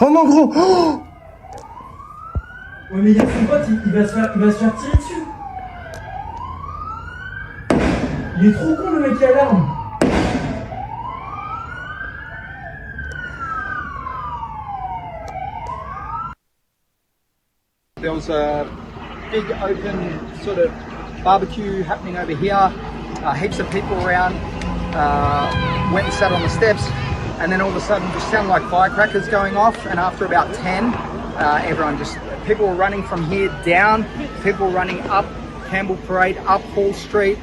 Oh mon gros. Oh Ouais mais il y a son pote, il va se faire tirer dessus. Il est trop con le mec qui a l'arme. There was a big open sort of barbecue happening over here. Heaps of people around. Went and sat on the steps, and then all of a sudden, just sounded like firecrackers going off. And after about 10, people were running from here down. People running up Campbell Parade, up Hall Street.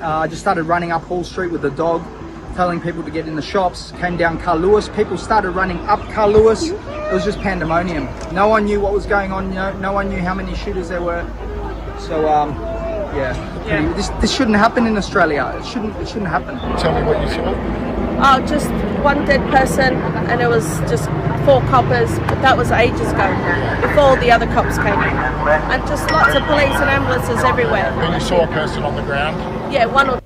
I just started running up Hall Street with the dog, telling people to get in the shops. Came down Carl Lewis. People started running up Carl Lewis. It was just pandemonium. No one knew what was going on. No one knew how many shooters there were. So this shouldn't happen in Australia. It shouldn't happen. Tell me what you saw. Oh, just one dead person, and it was just 4 coppers. But that was ages ago, before the other cops came in, and just lots of police and ambulances everywhere. And you saw a person on the ground? Yeah, one or.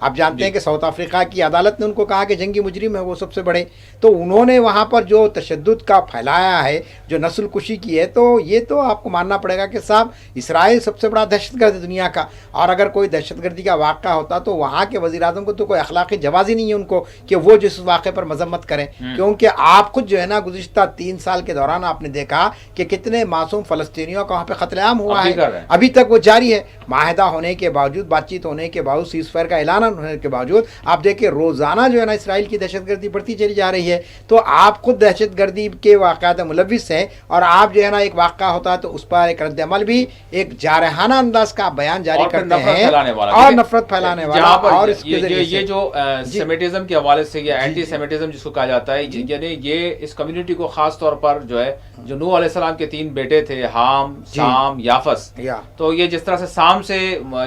آپ جانتے ہیں کہ South Africa کی عدالت نے ان کو کہا کہ جنگی مجرم ہے وہ سب سے بڑے. تو انہوں نے وہاں پر جو تشدد کا پھیلایا ہے, جو نسل کشی کی ہے, تو یہ تو آپ کو ماننا پڑے گا کہ صاحب اسرائیل سب سے بڑا دہشت گرد ہے دنیا کا. اور اگر کوئی دہشت گردی کا واقعہ ہوتا تو وہاں کے وزیر اعظم کو تو کوئی اخلاقی جواز ہی نہیں ہے ان کو کہ وہ جس واقعے پر مذمت کریں, کیونکہ آپ خود جو ہے نا گزشتہ 3 سال کے دوران آپ نے دیکھا کہ کتنے معصوم فلسطینیوں کا وہاں پہ قتل عام ہوا ہے, ابھی تک وہ جاری ہے. معاہدہ ہونے کے باوجود, بات چیت ہونے کے باوجود, سیز فائر کا اعلان ہونے کے باوجود آپ دیکھیں روزانہ جو ہے نا اسرائیل کی دہشت گردی بڑھتی چلی جا رہی ہے. تو آپ خود دہشت گردی کے واقعات ملوث ہیں, اور آپ جو ہے نا ایک واقعہ ہوتا ہے تو اس پر ایک رد عمل بھی ایک جارحانہ انداز کا بیان جاری کرتے ہیں اور نفرت پھیلانے والا. اور یہ جو سیمیٹزم کے حوالے سے یا اینٹی سیمیٹزم جس کو کہا جاتا ہے, یعنی یہ اس کمیونٹی کو خاص طور پر جو ہے جو نوح علیہ السلام کے 3 بیٹے تھے, حام, شام, یافس, تو یہ جس طرح سے سام سے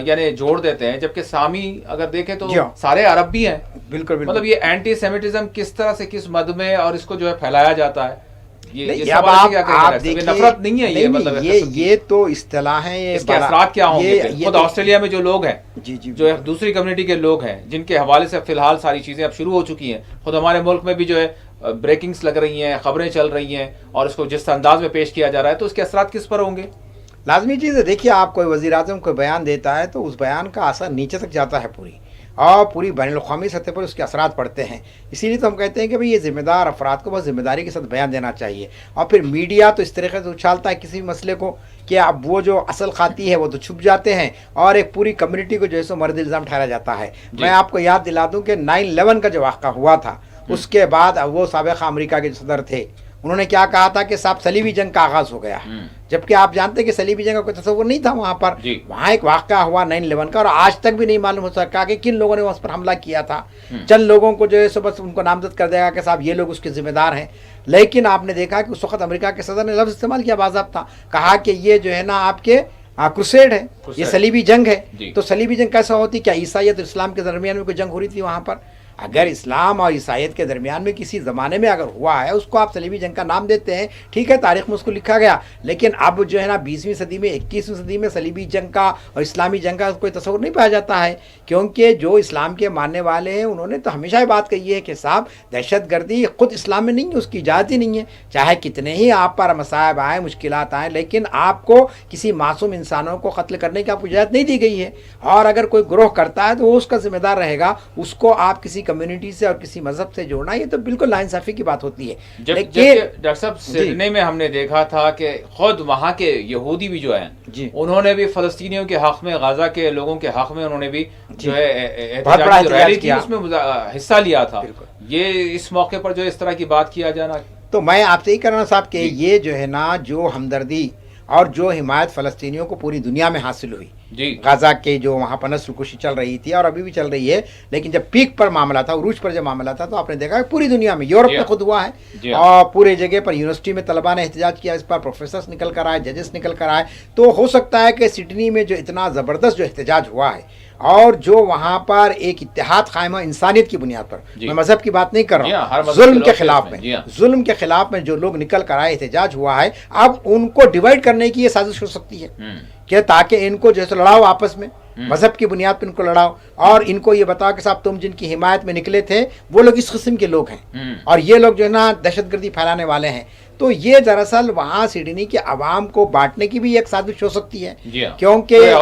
یعنی جوڑ دیتے ہیں, جبکہ سامی اگر دیکھیں تو سارے عرب بھی ہیں. بالکل. مطلب یہ اینٹی سیمیٹزم کس طرح سے کس مد میں اور اس کو جو ہے پھیلایا جاتا ہے, نفرت نہیں ہے, یہ مطلب یہ تو اصطلاح ہے. اس کے اثرات کیا ہوں گے؟ خود آسٹریلیا میں جو لوگ ہیں, جو دوسری کمیونٹی کے لوگ ہیں, جن کے حوالے سے فی الحال ساری چیزیں اب شروع ہو چکی ہیں, خود ہمارے ملک میں بھی جو ہے بریکنگز لگ رہی ہیں, خبریں چل رہی ہیں, اور اس کو جس انداز میں پیش کیا جا رہا ہے, تو اس کے اثرات کس پر ہوں گے؟ لازمی چیز ہے. دیکھیے آپ کوئی وزیر اعظم کوئی بیان دیتا ہے تو اس بیان کا اثر نیچے تک جاتا ہے پوری, اور پوری بین الاقوامی سطح پر اس کے اثرات پڑتے ہیں. اسی لیے تو ہم کہتے ہیں کہ بھئی یہ ذمہ دار افراد کو بہت ذمہ داری کے ساتھ بیان دینا چاہیے. اور پھر میڈیا تو اس طریقے سے اچھالتا ہے کسی بھی مسئلے کو کہ اب وہ جو اصل خاتی ہے وہ تو چھپ جاتے ہیں, اور ایک پوری کمیونٹی کو جو ہے سو مرد الزام ٹھہرایا جاتا ہے. میں آپ کو یاد دلا دوں کہ 9/11 کا جو واقعہ ہوا تھا, اس کے بعد وہ سابق امریکہ کے صدر تھے, انہوں نے کیا کہا تھا کہ صاحب صلیبی جنگ کا آغاز ہو گیا, جبکہ آپ جانتے ہیں کہ صلیبی جنگ کا کوئی تصور نہیں تھا وہاں پر. وہاں ایک واقعہ ہوا 9/11 کا, اور آج تک بھی نہیں معلوم ہو سکا کہ کن لوگوں نے اس پر حملہ کیا تھا. چند لوگوں کو جو ہے سو بس ان کو نامزد کر دے گا کہ صاحب یہ لوگ اس کے ذمہ دار ہیں. لیکن آپ نے دیکھا کہ اس وقت امریکہ کے صدر نے لفظ استعمال کیا باضابطہ, کہا کہ یہ جو ہے نا آپ کے کروسیڈ ہے, یہ صلیبی جنگ ہے. تو صلیبی جنگ کیسا ہوتی, کیا عیسائیت اور اسلام کے درمیان میں کوئی جنگ ہو رہی تھی وہاں پر؟ اگر اسلام اور عیسائیت کے درمیان میں کسی زمانے میں اگر ہوا ہے, اس کو آپ صلیبی جنگ کا نام دیتے ہیں, ٹھیک ہے, تاریخ میں اس کو لکھا گیا. لیکن اب جو ہے نا 20ویں صدی میں 21ویں صدی میں صلیبی جنگ کا اور اسلامی جنگ کا کوئی تصور نہیں پایا جاتا ہے, کیونکہ جو اسلام کے ماننے والے ہیں انہوں نے تو ہمیشہ یہ بات کہی ہے کہ صاحب دہشت گردی خود اسلام میں نہیں ہے, اس کی اجازت ہی نہیں ہے. چاہے کتنے ہی آپ پر مصائب آئیں, مشکلات آئیں, لیکن آپ کو کسی معصوم انسانوں کو قتل کرنے کی آپ کو اجازت نہیں دی گئی ہے. اور اگر کوئی گروہ کرتا ہے تو وہ اس کا ذمہ دار رہے گا. اس کو آپ کسی کمیونٹی سے اور کسی مذہب سے جوڑنا, یہ تو بالکل ناانصافی کی بات ہوتی ہے. ڈاکٹر صاحب سڈنی میں ہم نے دیکھا تھا کہ خود وہاں کے یہودی بھی جو ہیں, انہوں نے بھی فلسطینیوں کے حق میں, غزہ کے لوگوں کے حق میں انہوں نے بھی جو ہے احتجاجی ریلی کی, اس میں حصہ لیا تھا. یہ اس موقع پر جو اس طرح کی بات کیا جانا, تو میں آپ سے ہی کرنا صاحب کہ یہ جو ہے نا جو ہمدردی اور جو حمایت فلسطینیوں کو پوری دنیا میں حاصل ہوئی, غزہ کے جو وہاں پر نسل کشی چل رہی تھی اور ابھی بھی چل رہی ہے, لیکن جب پیک پر معاملہ تھا, عروج پر جب معاملہ تھا, تو آپ نے دیکھا کہ پوری دنیا میں, یورپ میں خود ہوا ہے, اور پورے جگہ پر یونیورسٹی میں طلباء نے احتجاج کیا, اس پر پروفیسرز نکل کر آئے, ججز نکل کر آئے. تو ہو سکتا ہے کہ سڈنی میں جو اتنا زبردست جو احتجاج ہوا ہے, اور جو وہاں پر ایک اتحاد قائم ہے انسانیت کی بنیاد پر, میں مذہب کی بات نہیں کر رہا ہوں, ظلم کے خلاف میں, ظلم کے خلاف میں جو لوگ نکل کر آئے, احتجاج ہوا ہے, اب ان کو ڈیوائڈ کرنے کی یہ سازش ہو سکتی ہے کہ تاکہ ان کو جیسے لڑاؤ آپس میں, مذہب کی بنیاد پر ان کو لڑاؤ, اور ان کو یہ بتاؤ کہ صاحب تم جن کی حمایت میں نکلے تھے وہ لوگ اس قسم کے لوگ ہیں, اور یہ لوگ جو ہے نا دہشت گردی پھیلانے والے ہیں. تو یہ دراصل وہاں سڈنی کے عوام کو بانٹنے کی بھی ایک سازش ہو سکتی ہے, کیونکہ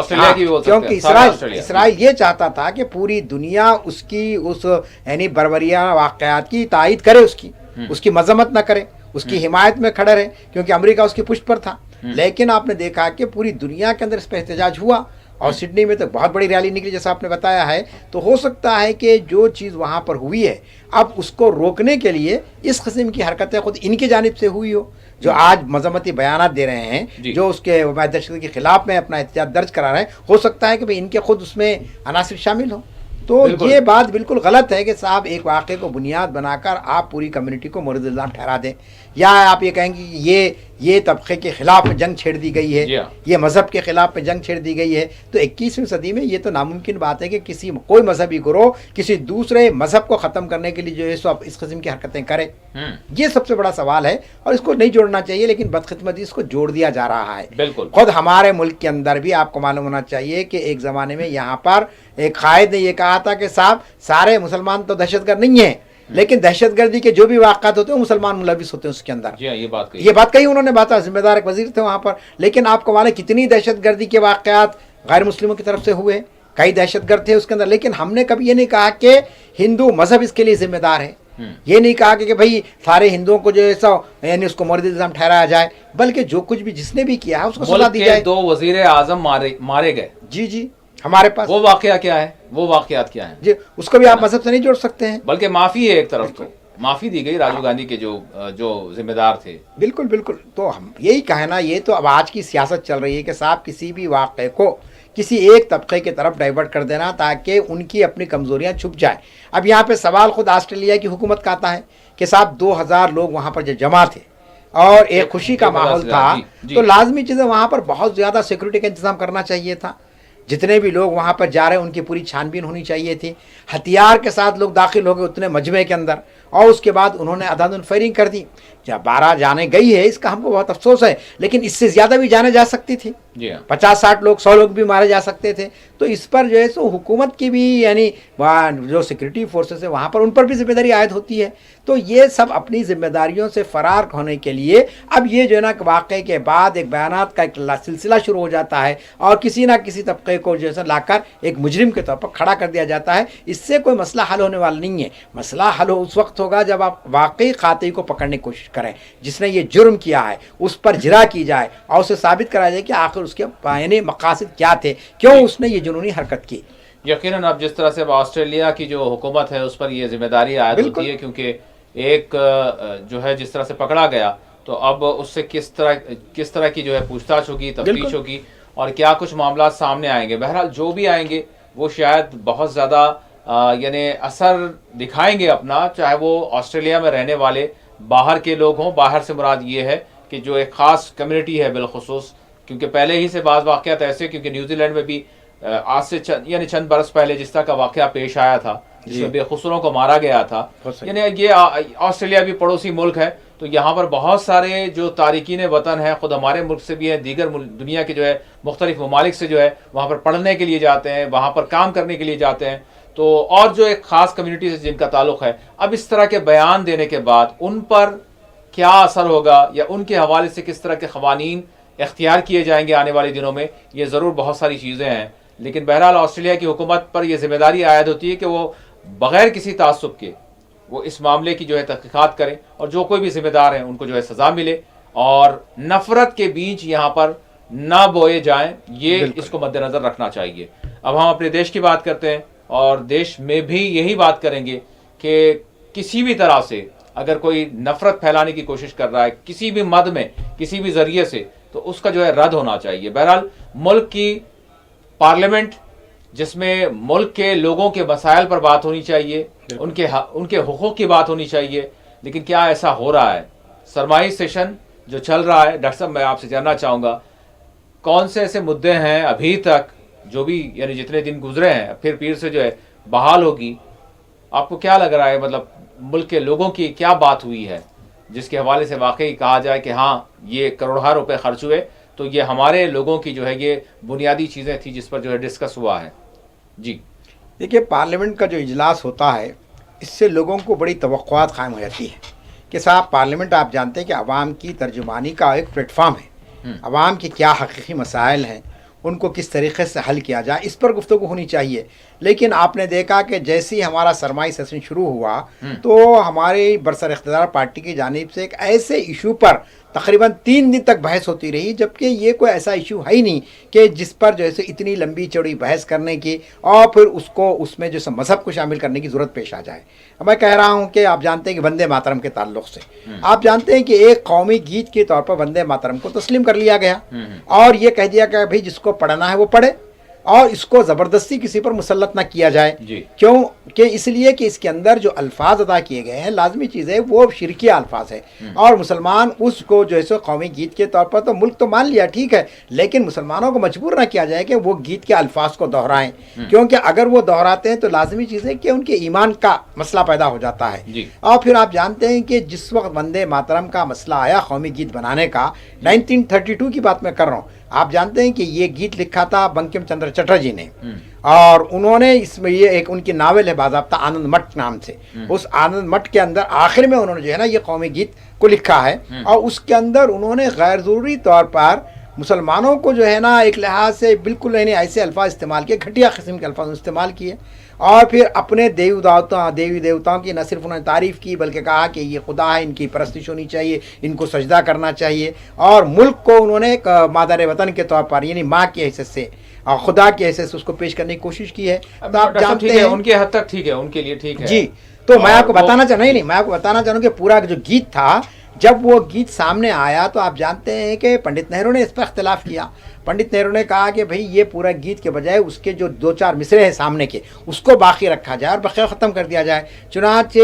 اسرائیل یہ چاہتا تھا کہ پوری دنیا اس کی اس یعنی بربریہ واقعات کی تائید کرے, اس کی مذمت نہ کرے, اس کی حمایت میں کھڑا رہے, کیونکہ امریکہ اس کی پشت پر تھا. لیکن آپ نے دیکھا کہ پوری دنیا کے اندر اس پہ احتجاج ہوا, اور سڈنی میں تو بہت بڑی ریلی نکلی جیسا آپ نے بتایا ہے. تو ہو سکتا ہے کہ جو چیز وہاں پر ہوئی ہے, اب اس کو روکنے کے لیے اس قسم کی حرکتیں خود ان کی جانب سے ہوئی ہو, جو آج مذمتی بیانات دے رہے ہیں, جو اس کے دہشت کے خلاف میں اپنا احتجاج درج کرا رہے ہیں, ہو سکتا ہے کہ ان کے خود اس میں عناصر شامل ہوں. تو یہ بات بالکل غلط ہے کہ صاحب ایک واقعے کو بنیاد بنا کر آپ پوری کمیونٹی کو مورد الزام ٹھہرا دیں, یا آپ یہ کہیں گے کہ یہ یہ طبقے کے خلاف جنگ چھیڑ دی گئی ہے, جی ہاں. یہ مذہب کے خلاف میں جنگ چھیڑ دی گئی ہے. تو 21ویں صدی میں یہ تو ناممکن بات ہے کہ کوئی مذہبی گروہ کسی دوسرے مذہب کو ختم کرنے کے لیے جو ہے سو اس قسم کی حرکتیں کرے. یہ سب سے بڑا سوال ہے اور اس کو نہیں جوڑنا چاہیے, لیکن بدقسمتی اس کو جوڑ دیا جا رہا ہے. بالکل. خود ہمارے ملک کے اندر بھی آپ کو معلوم ہونا چاہیے کہ ایک زمانے میں یہاں پر ایک قائد نے یہ کہا تھا کہ صاحب سارے مسلمان تو دہشت گرد نہیں ہیں, لیکن دہشت گردی کے جو بھی واقعات ہوتے ہیں وہ مسلمان ملوث ہوتے ہیں اس کے اندر. جی ہاں, یہ بات کہی انہوں نے, بات ذمہ دار ایک وزیر تھے وہاں پر. لیکن آپ کو معلوم کتنی دہشت گردی کے واقعات غیر مسلموں کی طرف سے ہوئے, کئی دہشت گرد تھے اس کے اندر. لیکن ہم نے کبھی یہ نہیں کہا کہ ہندو مذہب اس کے لیے ذمہ دار ہے, یہ نہیں کہا کہ بھائی سارے ہندوؤں کو جو ایسا یعنی اس کو مورد الزام ٹھہرایا جائے, بلکہ جو کچھ بھی جس نے بھی کیا ہے اس کو سزا دی جائے. 2 وزیر اعظم مارے گئے. جی ہمارے پاس وہ واقعہ کیا ہے, وہ واقعات کیا ہیں جی, اس کو بھی آپ مذہب سے نہیں جوڑ سکتے ہیں. بلکہ معافی ہے, ایک طرف تو معافی دی گئی راجیو گاندھی کے جو ذمہ دار تھے. بالکل. تو ہم یہی کہنا, یہ تو اب آج کی سیاست چل رہی ہے کہ صاحب کسی بھی واقعے کو کسی ایک طبقے کی طرف ڈائیورٹ کر دینا تاکہ ان کی اپنی کمزوریاں چھپ جائیں. اب یہاں پہ سوال خود آسٹریلیا کی حکومت کا آتا ہے کہ صاحب 2000 لوگ وہاں پر جو جمع تھے اور ایک خوشی کا ماحول تھا, تو لازمی چیزیں وہاں پر بہت زیادہ سیکورٹی کا انتظام کرنا چاہیے تھا. جتنے بھی لوگ وہاں پر جا رہے ہیں ان کی پوری چھان بین ہونی چاہیے تھی. ہتھیار کے ساتھ لوگ داخل ہو گئے اتنے مجمع کے اندر, اور اس کے بعد انہوں نے عدد فائرنگ کر دی. جب 12 جانے گئی ہے اس کا ہم کو بہت افسوس ہے, لیکن اس سے زیادہ بھی جانے جا سکتی تھی. 50-60 لوگ 100 لوگ بھی مارے جا سکتے تھے. تو اس پر جو ہے سو حکومت کی بھی یعنی جو سیکورٹی فورسز ہیں وہاں پر ان پر بھی ذمہ داری عائد ہوتی ہے. تو یہ سب اپنی ذمہ داریوں سے فرار ہونے کے لیے اب یہ جو ہے نا واقعے کے بعد ایک بیانات کا ایک سلسلہ شروع ہو جاتا ہے اور کسی نہ کسی طبقے کو جیسا لا کر ایک مجرم کے طور پر کھڑا کر دیا جاتا ہے. اس سے کوئی مسئلہ حل ہونے والا نہیں ہے. مسئلہ حل اس وقت ہوگا جب آپ واقعی قاتل کو پکڑنے کی کوشش کریں, جس نے یہ جرم کیا ہے اس پر جرا کی جائے اور اسے ثابت کرایا جائے کہ آخر اس کے یعنی مقاصد کیا تھے, کیوں اس نے یہ جنونی حرکت کی. یقیناً اب جس طرح سے آسٹریلیا کی جو حکومت ہے اس پر یہ ذمہ داری عائد ہوتی ہے, کیونکہ ایک جو ہے جس طرح سے پکڑا گیا تو اب اس سے کس طرح کی جو ہے پوچھ تاچھ ہوگی, تفتیش ہوگی اور کیا کچھ معاملات سامنے آئیں گے. بہرحال جو بھی آئیں گے وہ شاید بہت زیادہ یعنی اثر دکھائیں گے اپنا, چاہے وہ آسٹریلیا میں رہنے والے باہر کے لوگ ہوں. باہر سے مراد یہ ہے کہ جو ایک خاص کمیونٹی ہے بالخصوص, کیونکہ پہلے ہی سے بعض واقعات ایسے, کیونکہ نیوزی لینڈ میں بھی آج سے چند برس پہلے جس طرح کا واقعہ پیش آیا تھا جس میں بے قصوروں کو مارا گیا تھا, یعنی یہ آسٹریلیا بھی پڑوسی ملک ہے, تو یہاں پر بہت سارے جو تارکین وطن ہیں خود ہمارے ملک سے بھی ہیں, دیگر دنیا کے جو ہے مختلف ممالک سے جو ہے وہاں پر پڑھنے کے لیے جاتے ہیں, وہاں پر کام کرنے کے لیے جاتے ہیں. تو اور جو ایک خاص کمیونٹی سے جن کا تعلق ہے, اب اس طرح کے بیان دینے کے بعد ان پر کیا اثر ہوگا یا ان کے حوالے سے کس طرح کے قوانین اختیار کیے جائیں گے آنے والے دنوں میں, یہ ضرور بہت ساری چیزیں ہیں. لیکن بہرحال آسٹریلیا کی حکومت پر یہ ذمہ داری عائد ہوتی ہے کہ وہ بغیر کسی تعصب کے وہ اس معاملے کی جو ہے تحقیقات کریں, اور جو کوئی بھی ذمہ دار ہیں ان کو جو ہے سزا ملے, اور نفرت کے بیج یہاں پر نہ بوئے جائیں, یہ اس کو مد نظر رکھنا چاہیے. اب ہم اپنے دیش کی بات کرتے ہیں اور دیش میں بھی یہی بات کریں گے کہ کسی بھی طرح سے اگر کوئی نفرت پھیلانے کی کوشش کر رہا ہے کسی بھی مد میں کسی بھی ذریعے سے, تو اس کا جو ہے رد ہونا چاہیے. بہرحال ملک کی پارلیمنٹ جس میں ملک کے لوگوں کے مسائل پر بات ہونی چاہیے, ان کے حقوق کی بات ہونی چاہیے, لیکن کیا ایسا ہو رہا ہے؟ سرمائی سیشن جو چل رہا ہے, ڈاکٹر صاحب میں آپ سے جاننا چاہوں گا کون سے ایسے مدعے ہیں ابھی تک جو بھی یعنی جتنے دن گزرے ہیں پھر پیر سے جو ہے بحال ہوگی, آپ کو کیا لگ رہا ہے, مطلب ملک کے لوگوں کی کیا بات ہوئی ہے جس کے حوالے سے واقعی کہا جائے کہ ہاں یہ کروڑوں روپے خرچ ہوئے, تو یہ ہمارے لوگوں کی جو ہے یہ بنیادی چیزیں تھیں جس پر جو ہے ڈسکس ہوا ہے. جی دیکھیے, پارلیمنٹ کا جو اجلاس ہوتا ہے اس سے لوگوں کو بڑی توقعات قائم ہو جاتی ہے کہ صاحب پارلیمنٹ آپ جانتے ہیں کہ عوام کی ترجمانی کا ایک پلیٹ فارم ہے. عوام کے کیا حقیقی مسائل ہیں ان کو کس طریقے سے حل کیا جائے اس پر گفتگو ہونی چاہیے. لیکن آپ نے دیکھا کہ جیسے ہی ہمارا سرمائی سیشن شروع ہوا تو ہماری برسر اقتدار پارٹی کی جانب سے ایک ایسے ایشو پر تقریباً 3 دن تک بحث ہوتی رہی, جبکہ یہ کوئی ایسا ایشو ہے ہی نہیں کہ جس پر جو ہے اتنی لمبی چوڑی بحث کرنے کی اور پھر اس میں جو مذہب کو شامل کرنے کی ضرورت پیش آ جائے. میں کہہ رہا ہوں کہ آپ جانتے ہیں کہ وندے ماترم کے تعلق سے آپ جانتے ہیں کہ ایک قومی گیت کے طور پر وندے ماترم کو تسلیم کر لیا گیا اور یہ کہہ دیا کہ بھائی جس کو پڑھنا ہے وہ پڑھے. اور اس کو زبردستی کسی پر مسلط نہ کیا جائے. جی. کیوں کہ اس لیے کہ اس کے اندر جو الفاظ ادا کیے گئے ہیں لازمی چیز ہے وہ شرکیہ الفاظ ہے, اور مسلمان اس کو جو ہے سو قومی گیت کے طور پر تو ملک تو مان لیا ٹھیک ہے, لیکن مسلمانوں کو مجبور نہ کیا جائے کہ وہ گیت کے الفاظ کو دہرائیں, کیونکہ اگر وہ دہراتے ہیں تو لازمی چیز ہے کہ ان کے ایمان کا مسئلہ پیدا ہو جاتا ہے. جی. اور پھر آپ جانتے ہیں کہ جس وقت وندے ماترم کا مسئلہ آیا قومی گیت بنانے کا, 1932 کی بات میں کر رہا ہوں, آپ جانتے ہیں کہ یہ گیت لکھا تھا بنکم چندر چٹرجی نے, اور انہوں نے اس میں یہ ایک ان کی ناول ہے باضابطہ آنند مٹھ نام سے, اس آنند مٹھ کے اندر آخر میں انہوں نے جو ہے نا یہ قومی گیت کو لکھا ہے, اور اس کے اندر انہوں نے غیر ضروری طور پر مسلمانوں کو جو ہے نا ایک لحاظ سے بالکل ایسے الفاظ استعمال کیے, گھٹیا قسم کے الفاظ استعمال کیے, اور پھر اپنے دیوی دیوتاؤں کی نہ صرف انہوں نے تعریف کی بلکہ کہا کہ یہ خدا ہے, ان کی پرستش ہونی چاہیے, ان کو سجدہ کرنا چاہیے, اور ملک کو انہوں نے ایک مادر وطن کے طور پر یعنی ماں کی حیثیت سے اور خدا کی حیثیت سے اس کو پیش کرنے کی کوشش کی ہے. تو آپ جانتے ہیں ان کے حد تک ٹھیک ہے, ان کے لیے ٹھیک ہے. جی. تو میں آپ کو بتانا میں آپ کو بتانا چاہوں کہ پورا جو گیت تھا جب وہ گیت سامنے آیا تو آپ جانتے ہیں کہ پنڈت نہرو نے اس پر اختلاف کیا. پنڈت نہرو نے کہا کہ بھئی یہ پورا گیت کے بجائے اس کے جو 2-4 مصرے ہیں سامنے کے اس کو باقی رکھا جائے اور بخیر ختم کر دیا جائے. چنانچہ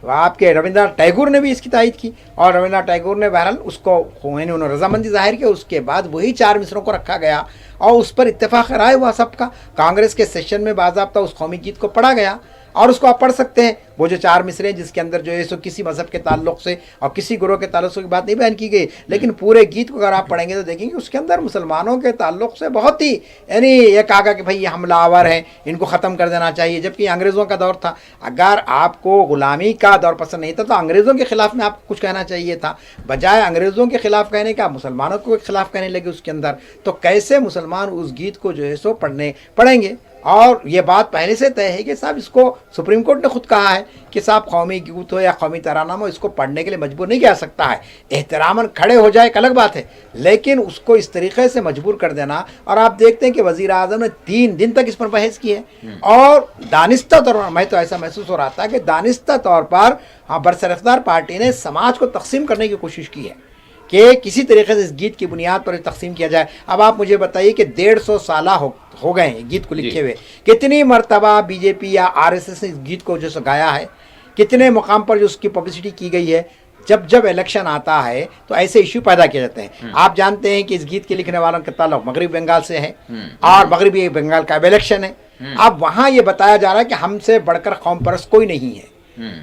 آپ کے رابندر ناتھ ٹیگور نے بھی اس کی تائید کی, اور رابندر ناتھ ٹیگور نے بہرحال اس کو انہوں نے رضامندی ظاہر کی. اس کے بعد وہی 4 مصروں کو رکھا گیا اور اس پر اتفاق رائے ہوا سب کا. کانگریس کے سیشن میں باضابطہ اس قومی گیت کو پڑھا گیا, اور اس کو آپ پڑھ سکتے ہیں. وہ جو 4 مصرے ہیں جس کے اندر جو ہے سو کسی مذہب کے تعلق سے اور کسی گروہ کے تعلق سے کی بات نہیں بیان کی گئی, لیکن پورے گیت کو اگر آپ پڑھیں گے تو دیکھیں گے اس کے اندر مسلمانوں کے تعلق سے بہت ہی یہ کہا گیا کہ بھئی یہ حملہ آور ہیں, ان کو ختم کر دینا چاہیے, جبکہ انگریزوں کا دور تھا. اگر آپ کو غلامی کا دور پسند نہیں تھا تو انگریزوں کے خلاف میں آپ کو کچھ کہنا چاہیے تھا, بجائے انگریزوں کے خلاف کہنے کا مسلمانوں کو خلاف کہنے لگے اس کے اندر. تو کیسے مسلمان اس گیت کو جو ہے سو پڑھیں گے؟ اور یہ بات پہلے سے طے ہے کہ صاحب اس کو سپریم کورٹ نے خود کہا ہے کہ صاحب قومی گیت ہو یا قومی ترانہ ہو اس کو پڑھنے کے لیے مجبور نہیں کیا سکتا ہے. احتراماً کھڑے ہو جائے ایک الگ بات ہے, لیکن اس کو اس طریقے سے مجبور کر دینا. اور آپ دیکھتے ہیں کہ وزیر اعظم نے 3 دن تک اس پر بحث کی ہے, اور دانستہ طور پر میں تو ایسا محسوس ہو رہا تھا کہ دانستہ طور پر برسر پارٹی نے سماج کو تقسیم کرنے کی کوشش کی ہے کہ کسی طریقے سے اس گیت کی بنیاد پر تقسیم کیا جائے. اب آپ مجھے بتائیے کہ 150 سالہ ہو گئے ہیں گیت کو لکھے ہوئے, کتنی مرتبہ بی جے پی یا RSS نے اس گیت کو جو سو گایا ہے, کتنے مقام پر جو اس کی پبلسٹی کی گئی ہے. جب الیکشن آتا ہے تو ایسے ایشو پیدا کیے جاتے ہیں. آپ جانتے ہیں کہ اس گیت کے لکھنے والوں کا تعلق مغربی بنگال سے ہے, اور مغربی بنگال کا اب الیکشن ہے. اب وہاں یہ بتایا جا رہا ہے کہ ہم سے بڑھ کر قوم پرست کوئی نہیں ہے.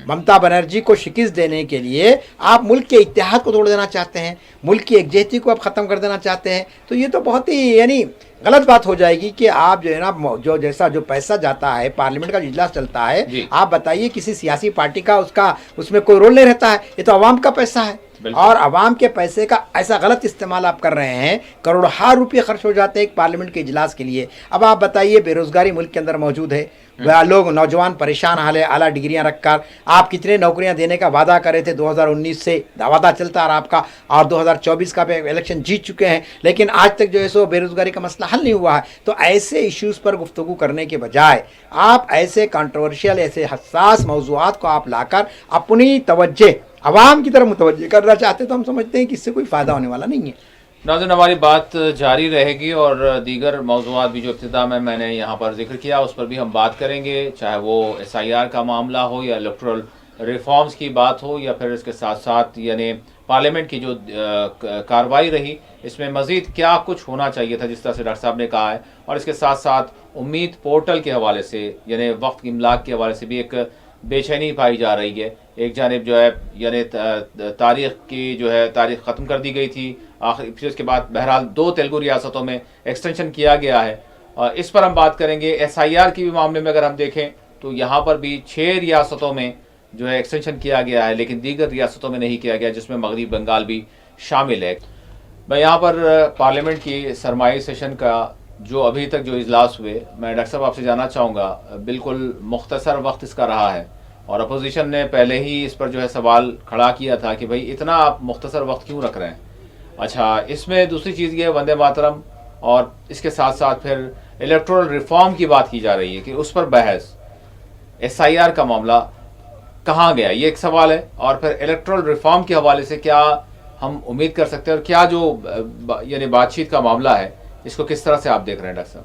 ممتا بنرجی کو شکست دینے کے لیے آپ ملک کے اتحاد کو توڑ دینا چاہتے ہیں, ملک کی یکجہتی کو آپ ختم کر دینا چاہتے ہیں. تو یہ تو بہت ہی غلط بات ہو جائے گی کہ آپ جو ہے نا جو پیسہ جاتا ہے پارلیمنٹ کا جو اجلاس چلتا ہے, آپ بتائیے کسی سیاسی پارٹی کا اس میں کوئی رول نہیں رہتا ہے. یہ تو عوام کا پیسہ ہے, اور عوام کے پیسے کا ایسا غلط استعمال آپ کر رہے ہیں. کروڑوں روپے خرچ ہو جاتے ہیں ایک پارلیمنٹ کے اجلاس کے لیے. اب آپ بتائیے بے روزگاری ملک کے اندر موجود ہے, لوگ نوجوان پریشان حال ہے, اعلیٰ ڈگریاں رکھ کر آپ کتنے نوکریاں دینے کا وعدہ کر رہے تھے 2019 سے وعدہ چلتا رہا آپ کا, اور 2024 کا بھی الیکشن جیت چکے ہیں, لیکن آج تک جو ہے سو بے روزگاری کا مسئلہ حل نہیں ہوا ہے. تو ایسے ایشوز پر گفتگو کرنے کے بجائے آپ ایسے کنٹروورشل ایسے حساس موضوعات کو آپ لا کر اپنی توجہ عوام کی طرف متوجہ کرنا چاہتے تو ہم سمجھتے ہیں کہ اس سے کوئی فائدہ ہونے والا نہیں ہے. ناظرین ہماری بات جاری رہے گی, اور دیگر موضوعات بھی جو ابتدا میں نے یہاں پر ذکر کیا اس پر بھی ہم بات کریں گے, چاہے وہ SIR کا معاملہ ہو یا الیکٹورل ریفارمز کی بات ہو, یا پھر اس کے ساتھ ساتھ یعنی پارلیمنٹ کی جو کارروائی رہی اس میں مزید کیا کچھ ہونا چاہیے تھا جس طرح سے ڈاکٹر صاحب نے کہا ہے. اور اس کے ساتھ ساتھ امید پورٹل کے حوالے سے یعنی وقت کی املاک کے حوالے سے بھی ایک بے چینی پائی جا رہی ہے. ایک جانب جو ہے یعنی تاریخ ختم کر دی گئی تھی, پھر اس کے بعد بہرحال 2 تیلگو ریاستوں میں ایکسٹینشن کیا گیا ہے. اس پر ہم بات کریں گے. SIR کی بھی معاملے میں اگر ہم دیکھیں تو یہاں پر بھی 6 ریاستوں میں جو ہے ایکسٹینشن کیا گیا ہے, لیکن دیگر ریاستوں میں نہیں کیا گیا جس میں مغربی بنگال بھی شامل ہے. میں یہاں پر پارلیمنٹ کی سرمائی سیشن کا جو ابھی تک جو اجلاس ہوئے, میں ڈاکٹر صاحب آپ سے جاننا چاہوں گا, بالکل مختصر وقت اس کا رہا ہے, اور اپوزیشن نے پہلے ہی اس پر جو ہے سوال کھڑا کیا تھا کہ بھئی اتنا آپ مختصر وقت کیوں رکھ رہے ہیں. اچھا, اس میں دوسری چیز یہ وندے ماترم, اور اس کے ساتھ ساتھ پھر الیکٹورل ریفارم کی بات کی جا رہی ہے کہ اس پر بحث. SIR کا معاملہ کہاں گیا, یہ ایک سوال ہے. اور پھر الیکٹورل ریفارم کے حوالے سے کیا ہم امید کر سکتے ہیں, اور کیا جو یعنی بات چیت کا معاملہ ہے اس کو کس طرح سے آپ دیکھ رہے ہیں ڈاکٹر صاحب؟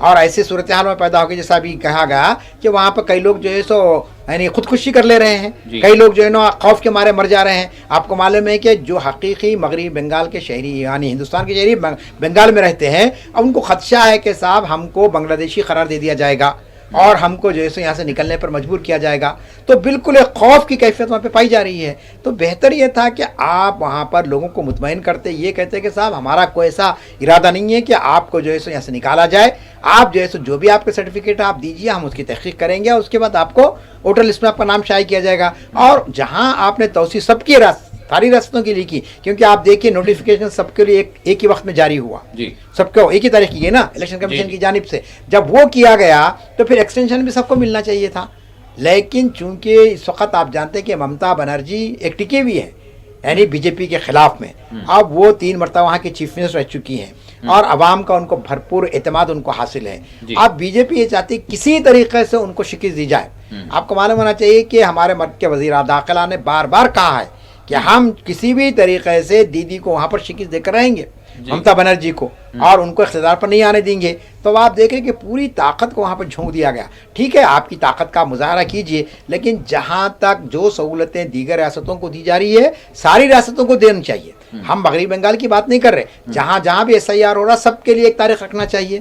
اور ایسی صورتحال میں پیدا ہوگی جیسا ابھی کہا گیا کہ وہاں پر کئی لوگ جو ہے سو یعنی خودکشی کر لے رہے ہیں, کئی لوگ جو ہے نا خوف کے مارے مر جا رہے ہیں. آپ کو معلوم ہے کہ جو حقیقی مغربی بنگال کے شہری یعنی ہندوستان کے شہری بنگال میں رہتے ہیں, اب ان کو خدشہ ہے کہ صاحب ہم کو بنگلہ دیشی قرار دے دیا جائے گا اور ہم کو جو ہے سو یہاں سے نکلنے پر مجبور کیا جائے گا. تو بالکل ایک خوف کی کیفیت وہاں پہ پائی جا رہی ہے. تو بہتر یہ تھا کہ آپ وہاں پر لوگوں کو مطمئن کرتے, یہ کہتے کہ صاحب ہمارا کوئی ایسا ارادہ نہیں ہے کہ آپ کو جو ہے سو یہاں سے نکالا جائے, آپ جو ہے سو جو بھی آپ کے سرٹیفکیٹ آپ دیجیے, ہم اس کی تحقیق کریں گے اور اس کے بعد آپ کو ووٹر لسٹ میں آپ کا نام شائع کیا جائے گا. اور جہاں آپ نے توسیع سب کی ساری ریاستوں کے لیے کی, کیونکہ آپ دیکھیے نوٹیفیکیشن سب کے لیے ایک ہی وقت میں جاری ہوا, سب کو ایک ہی تاریخ کی ہے نا الیکشن کمیشن کی جانب سے. جب وہ کیا گیا تو پھر ایکسٹینشن بھی سب کو ملنا چاہیے تھا. لیکن چونکہ اس وقت آپ جانتے ہیں کہ ممتا بنرجی ایک ٹکی ہوئی ہے یعنی بی جے پی کے خلاف میں, اب وہ 3 مرتبہ وہاں کی چیف منسٹر رہ چکی ہیں اور عوام کا ان کو بھرپور اعتماد ان کو حاصل ہے. اب بی جے پی یہ چاہتی کسی طریقے سے ان کو شکست دی جائے. آپ کو معلوم ہونا چاہیے کہ ہمارے مرکز کے وزیر داخلہ نے بار بار کہا ہے کہ ہم کسی بھی طریقے سے دیدی کو وہاں پر شکست دے کر رہیں گے, ممتا بنرجی کو, اور ان کو اقتدار پر نہیں آنے دیں گے. تو آپ دیکھیں کہ پوری طاقت کو وہاں پر جھونک دیا گیا. ٹھیک ہے آپ کی طاقت کا مظاہرہ کیجئے, لیکن جہاں تک جو سہولتیں دیگر ریاستوں کو دی جا رہی ہے ساری ریاستوں کو دینی چاہیے. ہم مغربی بنگال کی بات نہیں کر رہے, جہاں جہاں بھی SIR ہو رہا سب کے لیے ایک تاریخ رکھنا چاہیے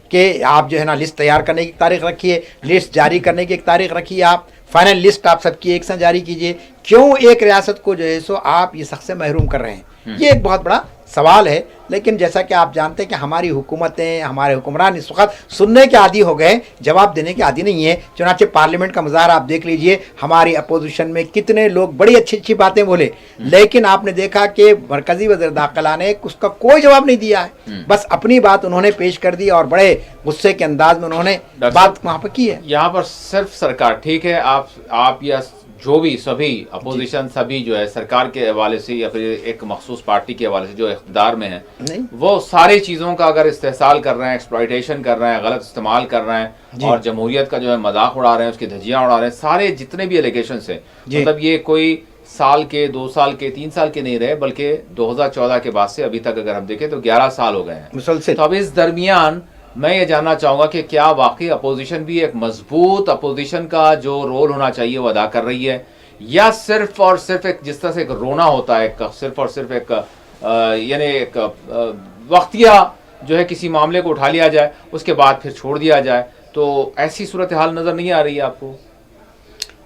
کہ آپ جو ہے نا لسٹ تیار کرنے کی تاریخ رکھیے, لسٹ جاری کرنے کی ایک تاریخ رکھیے, آپ فائنل لسٹ آپ سب کی ایک ساتھ جاری کیجئے. کیوں ایک ریاست کو جو ہے سو آپ یہ شخص سے محروم کر رہے ہیں, یہ ایک بہت بڑا سوال ہے. لیکن جیسا کہ آپ جانتے ہیں کہ ہماری حکومتیں ہمارے حکمران اس وقت سننے کے عادی ہو گئے, جواب دینے کے عادی نہیں ہے. چنانچہ پارلیمنٹ کا مظاہرہ آپ دیکھ لیجئے, ہماری اپوزیشن میں کتنے لوگ بڑی اچھی اچھی باتیں بولے, لیکن آپ نے دیکھا کہ مرکزی وزیر داخلہ نے اس کا کوئی جواب نہیں دیا ہے, بس اپنی بات انہوں نے پیش کر دی اور بڑے غصے کے انداز میں انہوں نے بات وہاں پر کی ہے. یہاں پر صرف سرکار ٹھیک ہے, آپ یا جو بھی سبھی اپوزیشن سبھی جو ہے سرکار کے حوالے سے یا پھر ایک مخصوص پارٹی کے حوالے سے جو اقتدار میں ہیں وہ ساری چیزوں کا اگر استحصال کر رہے ہیں, ایکسپلائٹیشن کر رہے ہیں, غلط استعمال کر رہے ہیں اور جمہوریت کا جو ہے مذاق اڑا رہے ہیں, اس کی دھجیاں اڑا رہے ہیں, سارے جتنے بھی الیگیشنز ہیں, مطلب یہ کوئی سال کے 2 سال کے 3 سال کے نہیں رہے بلکہ 2014 کے بعد سے ابھی تک اگر ہم دیکھیں تو 11 سال ہو گئے ہیں مسلسل. تو اب اس درمیان میں یہ جاننا چاہوں گا کہ کیا واقعی اپوزیشن بھی ایک مضبوط اپوزیشن کا جو رول ہونا چاہیے وہ ادا کر رہی ہے, یا صرف اور صرف ایک جس طرح سے ایک رونا ہوتا ہے, صرف اور صرف ایک یعنی ایک وقتیہ جو ہے کسی معاملے کو اٹھا لیا جائے اس کے بعد پھر چھوڑ دیا جائے. تو ایسی صورتحال نظر نہیں آ رہی ہے آپ کو؟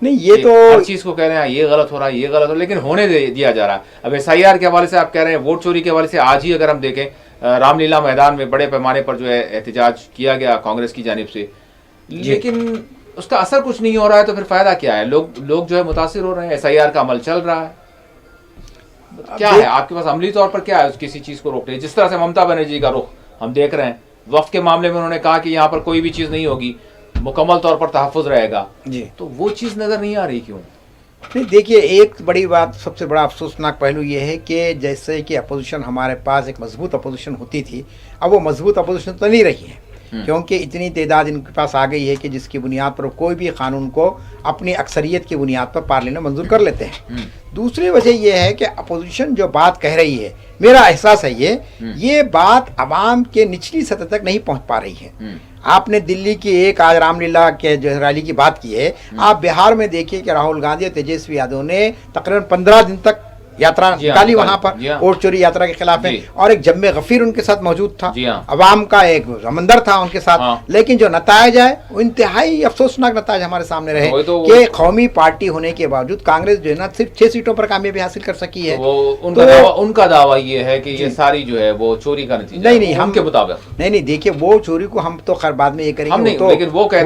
نہیں, یہ تو ہر چیز کو کہہ رہے ہیں یہ غلط ہو رہا ہے, یہ غلط ہو رہا ہے, لیکن ہونے دیا جا رہا ہے. اب SIR کے حوالے سے آپ کہہ رہے ہیں, ووٹ چوری کے حوالے سے آج ہی اگر ہم دیکھیں رام لیلا میدان میں بڑے پیمانے پر جو ہے احتجاج کیا گیا کانگریس کی جانب سے, لیکن اس کا اثر کچھ نہیں ہو رہا ہے. تو پھر فائدہ کیا ہے؟ لوگ جو ہے متاثر ہو رہے ہیں, SIR کا عمل چل رہا ہے, کیا ہے آپ کے پاس عملی طور پر کیا ہے کسی چیز کو روکنے؟ جس طرح سے ممتا بنرجی کا رخ ہم دیکھ رہے ہیں, وقت کے معاملے میں انہوں نے کہا کہ یہاں پر کوئی بھی چیز نہیں ہوگی, مکمل طور پر تحفظ رہے گا, تو وہ چیز نظر نہیں آ رہی کیوں؟ نہیں دیکھیے, ایک بڑی بات سب سے بڑا افسوسناک پہلو یہ ہے کہ جیسے کہ اپوزیشن ہمارے پاس ایک مضبوط اپوزیشن ہوتی تھی, اب وہ مضبوط اپوزیشن تو نہیں رہی ہے, کیونکہ اتنی تعداد ان کے پاس آ گئی ہے کہ جس کی بنیاد پر کوئی بھی قانون کو اپنی اکثریت کی بنیاد پر پارلیمنٹ میں منظور کر لیتے ہیں. دوسری وجہ یہ ہے کہ اپوزیشن جو بات کہہ رہی ہے, میرا احساس ہے یہ بات عوام کے نچلی سطح تک نہیں پہنچ پا رہی ہے. آپ نے دلی کی ایک آج رام لیلا کے جو ریلی کی بات کی ہے, آپ بہار میں دیکھیے کہ راہل گاندھی اور تیجسوی یادو نے تقریباً 15 دن تک یاترا نکالی وہاں پر ووٹ چوری یاترا کے خلاف ہے, اور ایک جم غفیر ان کے ساتھ موجود تھا, عوام کا ایک سمندر تھا ان کے ساتھ. لیکن جو نتائج ہے وہ انتہائی افسوسناک نتائج ہمارے سامنے رہے کہ قومی پارٹی ہونے کے باوجود کانگریس جو ہے نا صرف 6 سیٹوں پر کامیابی حاصل کر سکی ہے. ان کا دعویٰ یہ ہے کہ یہ ساری جو ہے وہ چوری کا نتیجہ نہیں, ہم کے مطابق نہیں. دیکھیے وہ چوری کو ہم تو خیر بعد میں یہ کریں گے, لیکن وہ کہہ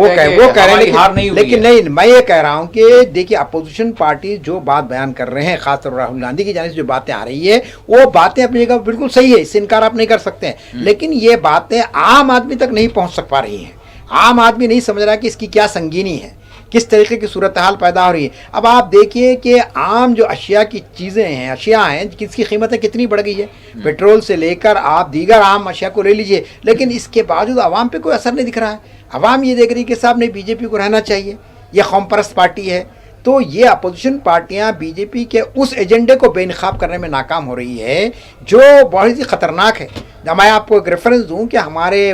رہے ہیں, لیکن نہیں, میں یہ کہہ رہا ہوں کہ دیکھیے اپوزیشن پارٹی جو بات بیان کر رہے ہیں, خاص طور پر راہل گاندھی کی جانب سے جو باتیں آ رہی ہے, وہ باتیں اپنی جگہ بالکل صحیح ہے, اس سے انکار آپ نہیں کر سکتے ہیں, لیکن یہ باتیں عام آدمی تک نہیں پہنچ سک پا رہی ہیں. عام آدمی نہیں سمجھ رہا کہ اس کی کیا سنگینی ہے, کس طریقے کی صورتحال پیدا ہو رہی ہے. اب آپ دیکھیے کہ عام جو اشیاء کی چیزیں ہیں, اشیاء ہیں, جس کی قیمتیں کتنی بڑھ گئی ہے, پیٹرول سے لے کر آپ دیگر عام اشیاء کو لے لیجئے, لیکن اس کے باوجود عوام پہ کوئی اثر نہیں دکھ رہا ہے. عوام یہ دیکھ رہی کہ صاحب نہیں, بی جے پی کو رہنا چاہیے, یہ قوم پرست پارٹی ہے. تو یہ اپوزیشن پارٹیاں بی جے پی کے اس ایجنڈے کو بے نقاب کرنے میں ناکام ہو رہی ہے جو بہت ہی خطرناک ہے. میں آپ کو ایک ریفرنس دوں کہ ہمارے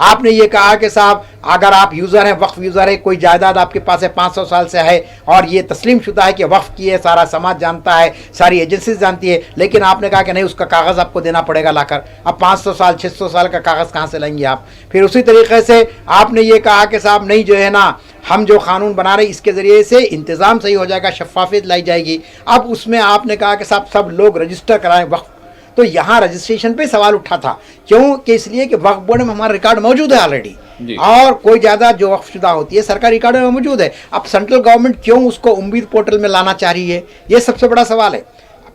آپ نے یہ کہا کہ صاحب اگر آپ یوزر ہیں, وقف یوزر ہے, کوئی جائیداد آپ کے پاس ہے 500 سال سے ہے اور یہ تسلیم شدہ ہے کہ وقف کی ہے, سارا سماج جانتا ہے, ساری ایجنسیز جانتی ہے, لیکن آپ نے کہا کہ نہیں اس کا کاغذ آپ کو دینا پڑے گا لا کر. اب 500 سال 600 سال کا کاغذ کہاں سے لیں گے آپ؟ پھر اسی طریقے سے آپ نے یہ کہا کہ صاحب نہیں جو ہے نا ہم جو قانون بنا رہے ہیں اس کے ذریعے سے انتظام صحیح ہو جائے گا, شفافیت لائی جائے گی. اب اس میں آپ نے کہا کہ صاحب سب لوگ رجسٹر کرائیں وقف. تو یہاں رجسٹریشن پہ سوال اٹھا تھا, کیوں کہ اس لیے کہ وقف بورڈ میں ہمارا ریکارڈ موجود ہے آلریڈی, اور کوئی جائیداد جو وقف شدہ ہوتی ہے سرکاری ریکارڈ میں موجود ہے. اب سینٹرل گورنمنٹ کیوں اس کو امید پورٹل میں لانا چاہ رہی ہے, یہ سب سے بڑا سوال ہے.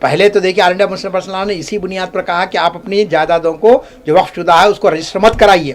پہلے تو دیکھیے آل انڈیا مسلم پرسنل لاء نے اسی بنیاد پر کہا کہ آپ اپنی جائیدادوں کو جو وقف شدہ ہے اس کو رجسٹر مت کرائیے,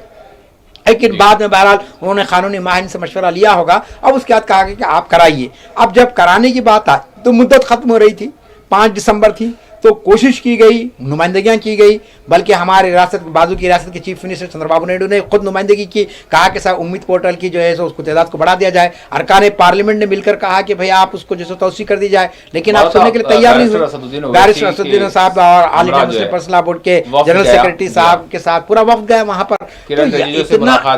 لیکن بعد میں بہرحال انہوں نے قانونی ماہرین سے مشورہ لیا ہوگا, اب اس کے بعد کہا کہ آپ کرائیے. اب جب کرانے کی بات آئی تو مدت ختم ہو رہی تھی, 5 دسمبر تھی, تو کوشش کی گئی, نمائندگیاں کی گئی, بلکہ ہمارے ریاست بازو کی ریاست کے چیف منسٹر چندر بابو نائیڈو نے خود نمائندگی کی, کہا کہ صاحب امید پورٹل کی جو ہے سو اس کو تعداد کو بڑھا دیا جائے. ارکان پارلیمنٹ نے مل کر کہا کہ بھئی آپ اس کو جو ہے توسیع کر دی جائے, لیکن آپ سننے کے لیے تیار نہیں ہوئے. بیرسٹر اسدالدین صاحب اور All India Muslim Personal Law Board کے جنرل سیکرٹری صاحب کے ساتھ پورا وفد گیا وہاں پر.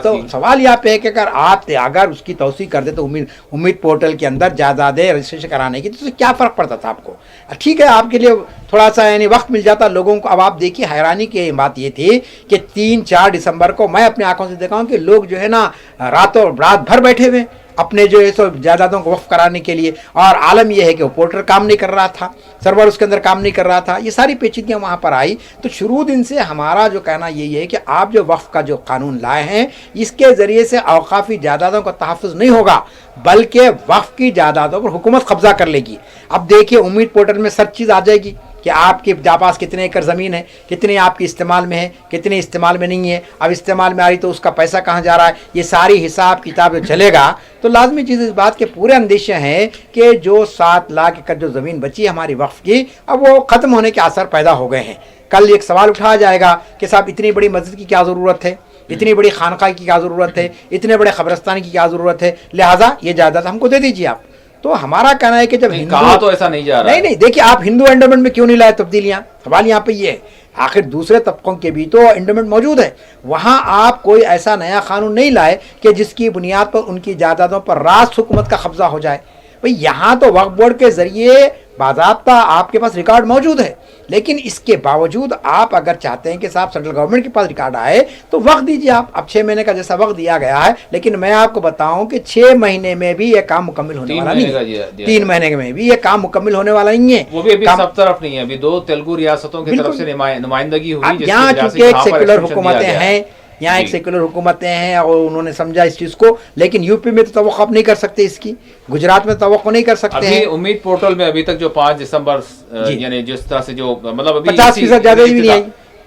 تو سوال یہاں پہ ہے کہ اگر اس کی توسیع کر دے تو امید پورٹل کے اندر جائیدادیں رجسٹریشن کرانے کی تو کیا فرق پڑتا تھا آپ کو؟ ٹھیک ہے آپ کے لیے تھوڑا سا یعنی وقت مل جاتا لوگوں کو. اب آپ دیکھیے حیرانی کی بات یہ تھی کہ 3-4 دسمبر کو میں اپنی آنکھوں سے دیکھا ہوں کہ لوگ جو ہے نا رات بھر بیٹھے ہوئے اپنے جو ہے سو جائیدادوں کو وقف کرانے کے لیے, اور عالم یہ ہے کہ وہ پورٹل کام نہیں کر رہا تھا, سرور اس کے اندر کام نہیں کر رہا تھا. یہ ساری پیچیدگیاں وہاں پر آئی. تو شروع دن سے ہمارا جو کہنا یہی ہے کہ آپ جو وقف کا جو قانون لائے ہیں اس کے ذریعے سے اوقافی جائیدادوں کا تحفظ نہیں ہوگا, بلکہ وقف کی جائیدادوں پر حکومت قبضہ کر لے گی. اب دیکھیے امید پورٹل میں سب چیز آ جائے گی کہ آپ کے پاس کتنے ایکڑ زمین ہے, کتنی آپ کی استعمال میں ہے, کتنی استعمال میں نہیں ہے. اب استعمال میں آ رہی تو اس کا پیسہ کہاں جا رہا ہے, یہ ساری حساب کتاب چلے گا. تو لازمی چیز اس بات کے پورے اندیشے ہیں کہ جو 7 لاکھ ایکڑ جو زمین بچی ہے ہماری وقف کی, اب وہ ختم ہونے کے آثار پیدا ہو گئے ہیں. کل ایک سوال اٹھایا جائے گا کہ صاحب اتنی بڑی مسجد کی کیا ضرورت ہے, اتنی بڑی خانقاہ کی کیا ضرورت ہے, اتنے بڑے قبرستان کی کیا ضرورت ہے, لہٰذا یہ جائیداد ہم کو دے دیجیے آپ. تو ہمارا کہنا ہے کہ جب کہا تو ایسا نہیں جا رہا, نہیں دیکھیے آپ ہندو انڈومنٹ میں کیوں نہیں لائے تبدیلیاں, سوال یہاں پہ یہ ہے. آخر دوسرے طبقوں کے بھی تو انڈومنٹ موجود ہے, وہاں آپ کوئی ایسا نیا قانون نہیں لائے کہ جس کی بنیاد پر ان کی جائیدادوں پر راست حکومت کا قبضہ ہو جائے. بھئی یہاں تو وقف بورڈ کے ذریعے باضابطہ آپ کے پاس ریکارڈ موجود ہے, لیکن اس کے باوجود آپ اگر چاہتے ہیں کہ صاحب سینٹرل گورنمنٹ کے پاس ریکارڈ آئے تو وقت دیجیے آپ. اب 6 مہینے کا جیسا وقت دیا گیا ہے, لیکن میں آپ کو بتاؤں کہ 6 مہینے میں بھی یہ کام مکمل ہونے والا نہیں ہے. 3 مہینے میں بھی یہ کام مکمل ہونے والا نہیں ہے. وہ بھی ابھی سب طرف نہیں ہے, ابھی 2 تیلگو ریاستوں کی طرف سے نمائندگی ہوئی. یہاں چونکہ ایک سیکولر حکومتیں ہیں, یہاں ایک سیکولر حکومتیں ہیں اور انہوں نے سمجھا اس چیز کو, لیکن یو پی میں تو توقع نہیں کر سکتے اس کی, گجرات میں توقع نہیں کر سکتے ہیں. امید پورٹل میں ابھی تک جو 5 دسمبر یعنی جس طرح سے جو مطلب ابھی 50% زیادہ بھی نہیں آئی.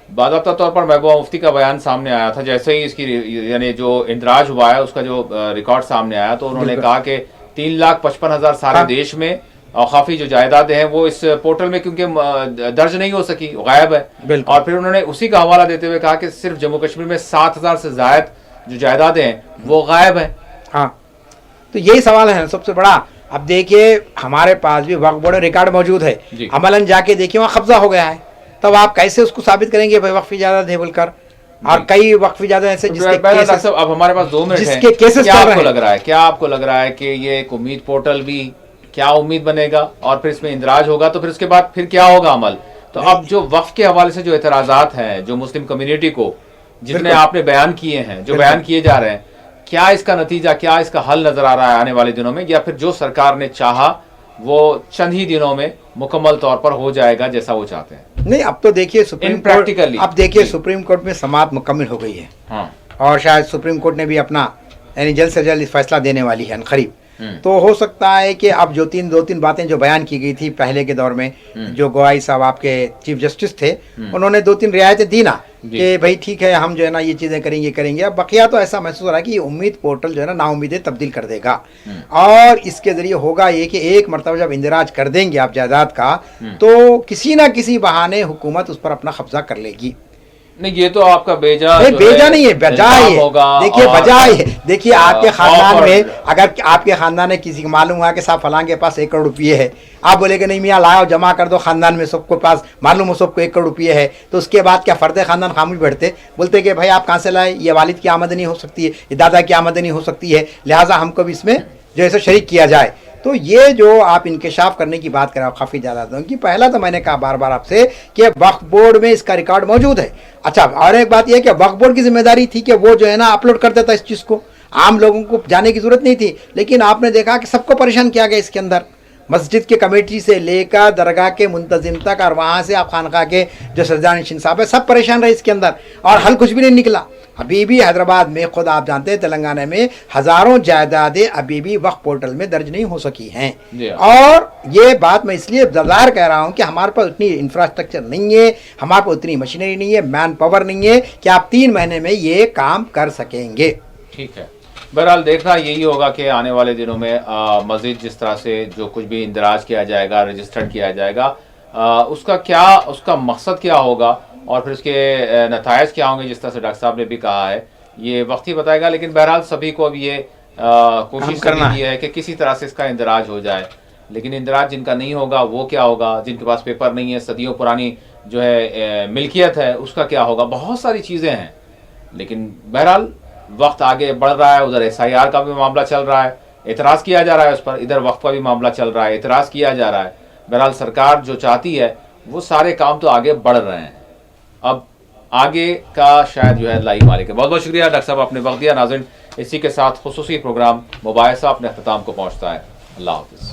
باضابطہ طور پر محبوبہ مفتی کا بیان سامنے آیا تھا, جیسے ہی اس کی یعنی جو اندراج ہوا ہے اس کا جو ریکارڈ سامنے آیا تو انہوں نے کہا کہ 3,55,000 سارے دیش میں اوقافی جو جائیدادیں ہیں وہ اس پورٹل میں کیونکہ درج نہیں ہو سکی, غائب ہے. اور پھر انہوں نے اسی کا حوالہ دیتے ہوئے کہا کہ صرف جموں کشمیر میں 7,000 سے زائد جو جائیدادیں ہیں وہ غائب ہیں. ہاں تو یہی سوال ہے سب سے بڑا. اب دیکھیے ہمارے پاس بھی وقف بورڈ ریکارڈ موجود ہے, عملاً جا کے دیکھیے وہاں قبضہ ہو گیا ہے, تب آپ کیسے اس کو ثابت کریں گے بھائی وقفی جائیداد ہے بول کر. اور کئی وقفی جائیداد ایسے جس کے کیسز, اب ہمارے پاس 2 منٹ ہیں, کیا آپ کو لگ رہا ہے کہ یہ ایک امید پورٹل بھی کیا امید بنے گا اور پھر اس میں اندراج ہوگا تو پھر اس کے بعد پھر کیا ہوگا عمل؟ تو اب جو وقف کے حوالے سے جو اعتراضات ہیں جو مسلم کمیونٹی کو جتنے آپ نے بیان کیے ہیں, جو بیان کیے جا رہے ہیں, کیا اس کا نتیجہ, کیا اس کا حل نظر آ رہا ہے آنے والے دنوں میں, یا پھر جو سرکار نے چاہا وہ چند ہی دنوں میں مکمل طور پر ہو جائے گا جیسا وہ چاہتے ہیں؟ نہیں, اب تو دیکھیے سپریم کورٹ میں سماعت مکمل ہو گئی ہے, اور شاید سپریم کورٹ نے بھی اپنا یعنی جلد سے جلد فیصلہ دینے والی ہے قریب. تو ہو سکتا ہے کہ اب جو 2-3 باتیں جو بیان کی گئی تھی پہلے کے دور میں, جو گوائی صاحب آپ کے چیف جسٹس تھے, انہوں نے 2-3 رعایتیں دی نا کہ بھائی ٹھیک ہے ہم جو ہے نا یہ چیزیں کریں گے. اب بقیہ تو ایسا محسوس ہو رہا ہے کہ یہ امید پورٹل جو ہے نا امیدیں تبدیل کر دے گا, اور اس کے ذریعے ہوگا یہ کہ ایک مرتبہ جب اندراج کر دیں گے آپ جائیداد کا تو کسی نہ کسی بہانے حکومت اس پر اپنا قبضہ کر لے گی. نہیں یہ تو آپ کا بیجا نہیں بیجا نہیں ہے، بجائے ہوگا. دیکھیے بجائے دیکھیے آپ کے خاندان آفر. میں اگر آپ کے خاندان میں کسی کو معلوم ہوا کہ صاحب فلاں کے پاس 1 کروڑ روپیے ہے، آپ بولے کہ نہیں میاں لاؤ جمع کر دو، خاندان میں سب کو پاس معلوم ہو سب کو 1 کروڑ روپیے ہے، تو اس کے بعد کیا فرد خاندان خاموش بیٹھتے، بولتے کہ بھائی آپ کہاں سے لائے، یہ والد کی آمدنی ہو سکتی ہے، یہ دادا کی آمدنی ہو سکتی ہے، لہٰذا ہم کو بھی اس میں جو ہے سو شریک کیا جائے. تو یہ جو آپ انکشاف کرنے کی بات کریں خفی جائیدادوں کی، پہلا تو میں نے کہا بار بار آپ سے کہ وقف بورڈ میں اس کا ریکارڈ موجود ہے. اچھا اور ایک بات یہ کہ وقف بورڈ کی ذمہ داری تھی کہ وہ جو ہے نا اپلوڈ کر دیتا اس چیز کو، عام لوگوں کو جانے کی ضرورت نہیں تھی، لیکن آپ نے دیکھا کہ سب کو پریشان کیا گیا اس کے اندر، مسجد کے کمیٹی سے لے کر درگاہ کے منتظم تک، اور وہاں سے آپ خانقاہ کے جو سردار نشین صاحب ہے سب پریشان رہے اس کے اندر، اور حل کچھ بھی نہیں نکلا. ابھی بھی حیدرآباد میں خود آپ جانتے ہیں تلنگانہ میں ہزاروں جائیدادیں ابھی بھی وقف پورٹل میں درج نہیں ہو سکی ہیں. اور یہ بات میں اس لیے ظاہر کہہ رہا ہوں کہ ہمارے پاس اتنی انفراسٹرکچر نہیں ہے، ہمارے پاس اتنی مشینری نہیں ہے، مین پاور نہیں ہے کہ آپ 3 مہینے میں یہ کام کر سکیں گے. ٹھیک ہے. بہرحال دیکھنا یہی ہوگا کہ آنے والے دنوں میں مزید جس طرح سے جو کچھ بھی اندراج کیا جائے گا، رجسٹرڈ کیا جائے گا، اس کا مقصد کیا ہوگا اور پھر اس کے نتائج کیا ہوں گے، جس طرح سے ڈاکٹر صاحب نے بھی کہا ہے یہ وقت ہی بتائے گا. لیکن بہرحال سبھی کو اب یہ کوشش کرنا ہے کہ کسی طرح سے اس کا اندراج ہو جائے. لیکن اندراج جن کا نہیں ہوگا وہ کیا ہوگا، جن کے پاس پیپر نہیں ہے، صدیوں پرانی جو ہے ملکیت ہے، اس کا کیا ہوگا، بہت ساری چیزیں ہیں. لیکن بہرحال وقت آگے بڑھ رہا ہے، ادھر SIR کا بھی معاملہ چل رہا ہے، اعتراض کیا جا رہا ہے اس پر، ادھر وقت کا بھی معاملہ چل رہا ہے، اعتراض کیا جا رہا ہے. بہرحال سرکار جو چاہتی ہے وہ سارے کام تو آگے بڑھ رہے ہیں. اب آگے کا شاید جو ہے اللہ ہی مالک ہے. بہت بہت شکریہ ڈاکٹر صاحب آپ نے وقت دیا. ناظرین اسی کے ساتھ خصوصی پروگرام مباحثہ اپنے اختتام کو پہنچتا ہے. اللہ حافظ.